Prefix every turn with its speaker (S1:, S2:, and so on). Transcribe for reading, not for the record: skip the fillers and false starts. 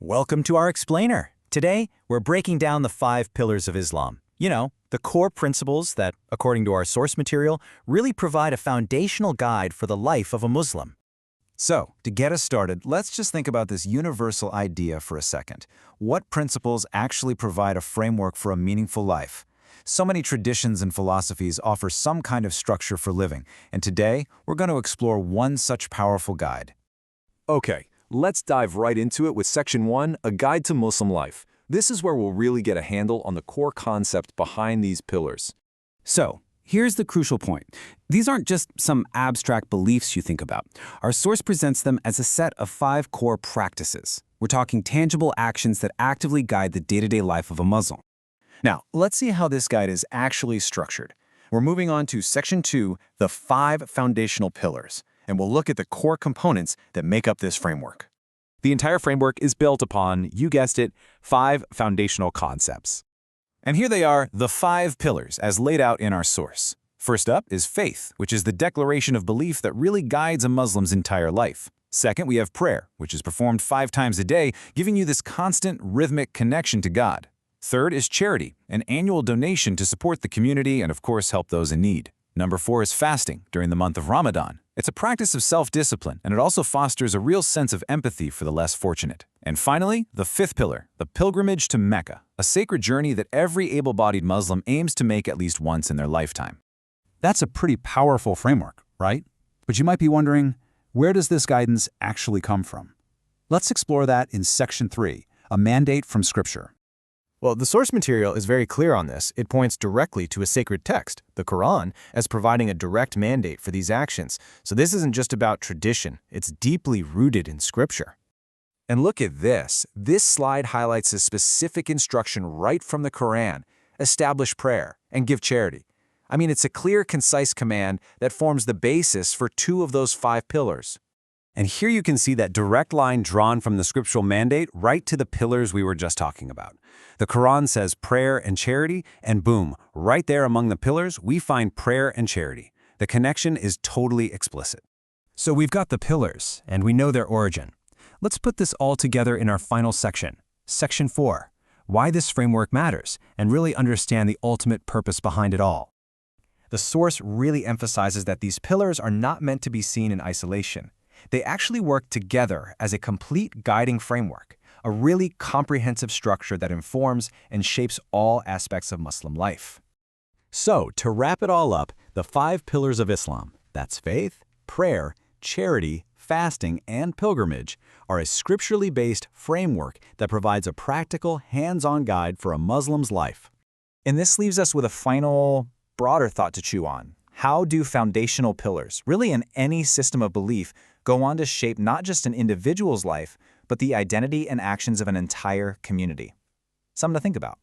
S1: Welcome to our explainer. Today, we're breaking down the 5 pillars of Islam. You know, the core principles that, according to our source material, really provide a foundational guide for the life of a Muslim.
S2: So, to get us started, let's just think about this universal idea for a second. What principles actually provide a framework for a meaningful life? So many traditions and philosophies offer some kind of structure for living, and today, we're going to explore one such powerful guide.
S3: Okay, let's dive right into it with Section 1, A Guide to Muslim Life. This is where we'll really get a handle on the core concept behind these pillars.
S4: So, here's the crucial point. These aren't just some abstract beliefs you think about. Our source presents them as a set of 5 core practices. We're talking tangible actions that actively guide the day-to-day life of a Muslim.
S2: Now, let's see how this guide is actually structured. We're moving on to Section 2, the 5 foundational pillars, and we'll look at the core components that make up this framework.
S5: The entire framework is built upon, you guessed it, 5 foundational concepts.
S2: And here they are, the 5 pillars as laid out in our source. First up is faith, which is the declaration of belief that really guides a Muslim's entire life. Second, we have prayer, which is performed 5 times a day, giving you this constant, rhythmic connection to God. Third is charity, an annual donation to support the community and, of course, help those in need. Number 4 is fasting during the month of Ramadan. It's a practice of self-discipline, and it also fosters a real sense of empathy for the less fortunate. And finally, the 5th pillar, the pilgrimage to Mecca, a sacred journey that every able-bodied Muslim aims to make at least once in their lifetime.
S4: That's a pretty powerful framework, right? But you might be wondering, where does this guidance actually come from? Let's explore that in Section 3, a mandate from Scripture.
S6: Well, the source material is very clear on this. It points directly to a sacred text, the Quran, as providing a direct mandate for these actions. So this isn't just about tradition, it's deeply rooted in Scripture.
S3: And look at this. This slide highlights a specific instruction right from the Quran: establish prayer and give charity. I mean, it's a clear, concise command that forms the basis for 2 of those 5 pillars.
S4: And here you can see that direct line drawn from the scriptural mandate right to the pillars we were just talking about. The Quran says prayer and charity, and boom, right there among the pillars, we find prayer and charity. The connection is totally explicit.
S6: So we've got the pillars, and we know their origin. Let's put this all together in our final section, Section 4, why this framework matters, and really understand the ultimate purpose behind it all. The source really emphasizes that these pillars are not meant to be seen in isolation. They actually work together as a complete guiding framework, a really comprehensive structure that informs and shapes all aspects of Muslim life.
S1: So, to wrap it all up, the 5 pillars of Islam, that's faith, prayer, charity, fasting, and pilgrimage, are a scripturally based framework that provides a practical, hands-on guide for a Muslim's life.
S2: And this leaves us with a final, broader thought to chew on. How do foundational pillars, really in any system of belief, go on to shape not just an individual's life, but the identity and actions of an entire community? Something to think about.